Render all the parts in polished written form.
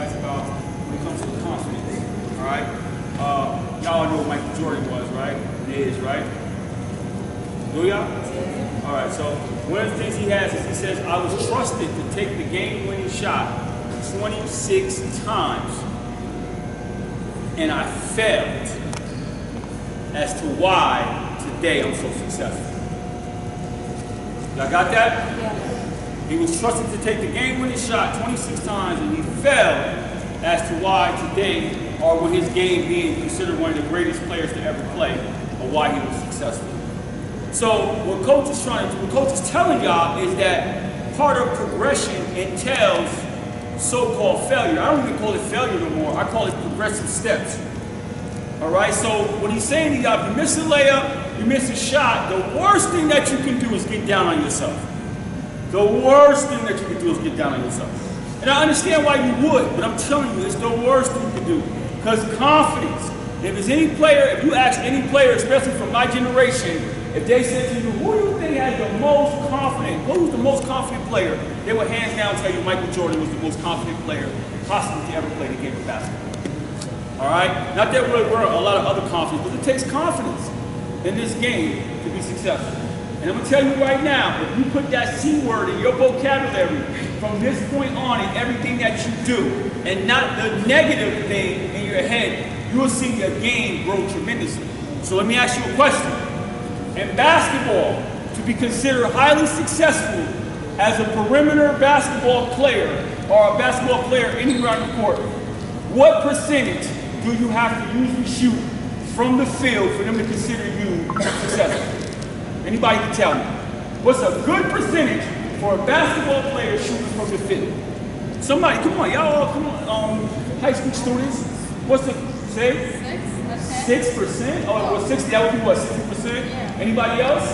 guys about when it comes to confidence. All right? Y'all know what Michael Jordan was, right? It is, right? Do y'all? All right, so one of the things he has is he says, I was trusted to take the game-winning shot 26 times, and I failed as to why today I'm so successful. Y'all got that? Yeah. He was trusted to take the game-winning shot 26 times, and he failed as to why today, or with his game being considered one of the greatest players to ever play, or why he was successful. So what coach is telling y'all is that part of progression entails so-called failure. I don't even call it failure no more. I call it progressive steps. All right, so what he's saying to y'all, if you miss a layup, you miss a shot, the worst thing that you can do is get down on yourself. The worst thing that you can do is get down on yourself. And I understand why you would, but I'm telling you, it's the worst thing you can do. Because confidence, if there's any player, if you ask any player, especially from my generation, if they said to you, who do you think has the most confident, who's the most confident player, they would hands down tell you Michael Jordan was the most confident player possibly to ever play the game of basketball. All right? Not that there were a lot of other confidence, but it takes confidence in this game to be successful. And I'm going to tell you right now, if you put that C word in your vocabulary from this point on in everything that you do, and not the negative thing in your head, you will see your game grow tremendously. So let me ask you a question. In basketball, to be considered highly successful as a perimeter basketball player or a basketball player anywhere on the court, what percentage do you have to usually shoot from the field for them to consider you successful? Anybody can tell me. What's a good percentage for a basketball player shooting from the field? Somebody, come on, y'all, come on, high school students. What's the, say? 6%? Oh, well, 60, that would be what, 60%? Yeah. Anybody else?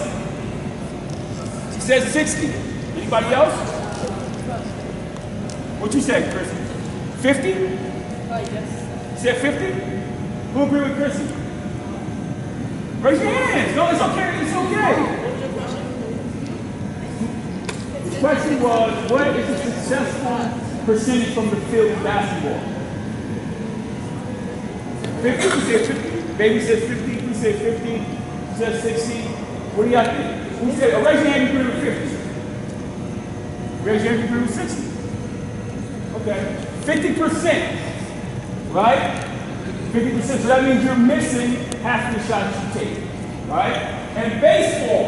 She says 60. Anybody else? What'd you say, Chrissy? 50? Yes. You said 50? Who agree with Chrissy? Raise your hands. No, it's okay. It's okay. The question was, what is a successful percentage from the field of basketball? 50? You said 50. Baby said 50. You said 50. You said 60. What do y'all think? Who said, oh, raise your hand if you agree with 50. Raise your hand if you agree with 60. Okay. 50%. Right? 50%. So that means you're missing half the shots you take. Right? And baseball,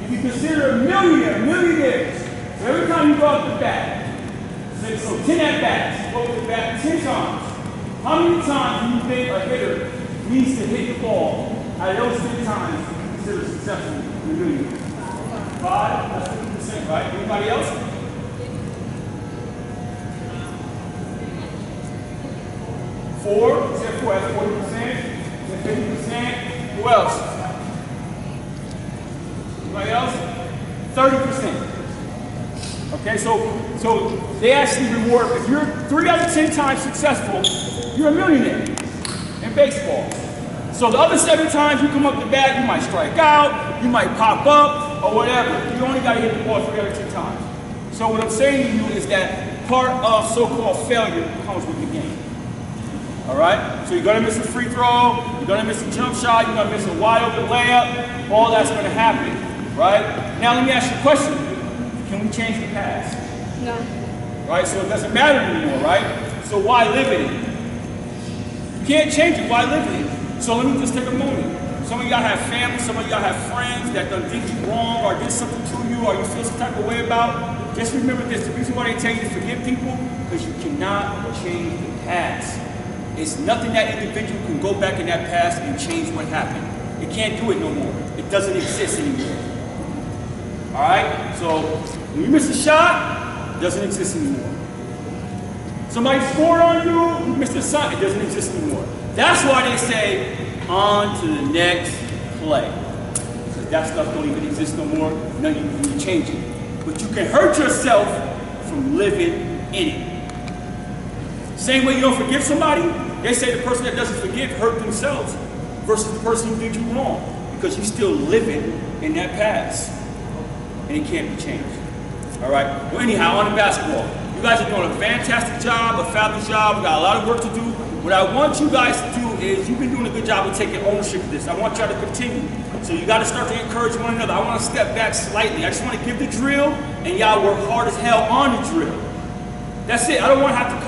if you consider a millionaires, so every time you go up the bat, so 10 at-bats, go up the bat 10 times. How many times do you think a hitter needs to hit the ball out of those 10 times to be considered successful in the millionaires? 5? That's 50%, right? Anybody else? 4? You said 4, that's 40%. You said 50%. Who else? Anybody else? 30%. Okay, so they actually reward, if you're 3 out of 10 times successful, you're a millionaire in baseball. So the other 7 times you come up the bat, you might strike out, you might pop up, or whatever. You only got to hit the ball 3 out of 10 times. So what I'm saying to you is that part of so-called failure comes with the game. All right? So you're going to miss a free throw, you're going to miss a jump shot, you're going to miss a wide open layup, all that's going to happen. Right? Now let me ask you a question. Can we change the past? No. Right? So it doesn't matter anymore, right? So why live in it? You can't change it. Why live in it? So let me just take a moment. Some of y'all have family, some of y'all have friends that done did you wrong or did something to you or you feel some type of way about. Just remember this. The reason why they tell you to forgive people, because you cannot change the past. It's nothing that individual can go back in that past and change what happened. It can't do it no more. It doesn't exist anymore. All right? So when you miss a shot, it doesn't exist anymore. Somebody scored on you, you missed a shot, it doesn't exist anymore. That's why they say, on to the next play. Because that stuff don't even exist no more. None of you can change it. But you can hurt yourself from living in it. Same way you don't forgive somebody, they say the person that doesn't forgive hurt themselves versus the person who did you wrong. Because you're still living in that past. And it can't be changed. All right? Well, anyhow, on the basketball. You guys are doing a fantastic job, a fabulous job. We got a lot of work to do. What I want you guys to do is, you've been doing a good job of taking ownership of this. I want y'all to continue. So you got to start to encourage one another. I want to step back slightly. I just want to give the drill, and y'all work hard as hell on the drill. That's it. I don't want to have to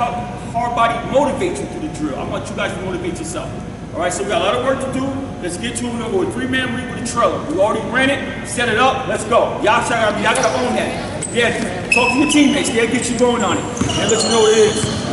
hard body motivate you through the drill. I want you guys to motivate yourself. All right, so we got a lot of work to do. Let's get to it. We're going to go with 3-man read with a Trello. We already ran it, set it up. Let's go. Y'all got to own that. Yeah, talk to your teammates. They'll get you going on it. And let you know what it is.